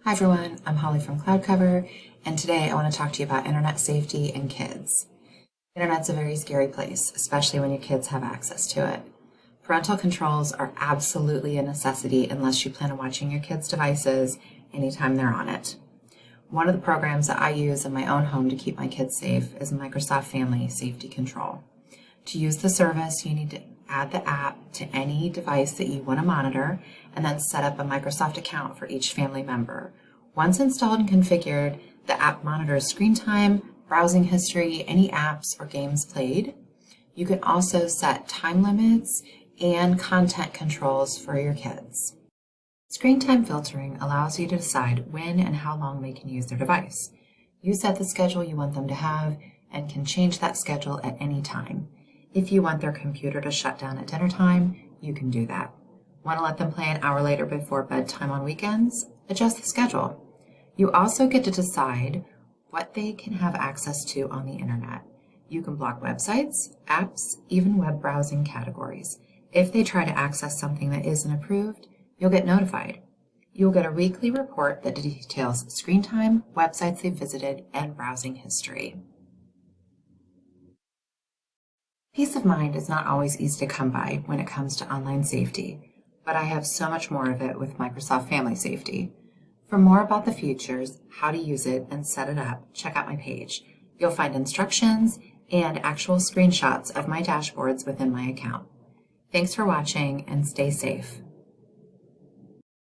Hi everyone, I'm Holly from CloudCover, and today I want to talk to you about internet safety and kids. Internet's a very scary place, especially when your kids have access to it. Parental controls are absolutely a necessity unless you plan on watching your kids' devices anytime they're on it. One of the programs that I use in my own home to keep my kids safe is Microsoft Family Safety Control. To use the service, you need to add the app to any device that you want to monitor and then set up a Microsoft account for each family member. Once installed and configured, the app monitors screen time, browsing history, any apps or games played. You can also set time limits and content controls for your kids. Screen time filtering allows you to decide when and how long they can use their device. You set the schedule you want them to have and can change that schedule at any time. If you want their computer to shut down at dinner time, you can do that. Want to let them play an hour later before bedtime on weekends? Adjust the schedule. You also get to decide what they can have access to on the internet. You can block websites, apps, even web browsing categories. If they try to access something that isn't approved, you'll get notified. You'll get a weekly report that details screen time, websites they've visited, and browsing history. Peace of mind is not always easy to come by when it comes to online safety, but I have so much more of it with Microsoft Family Safety. For more about the features, how to use it, and set it up, check out my page. You'll find instructions and actual screenshots of my dashboards within my account. Thanks for watching and stay safe.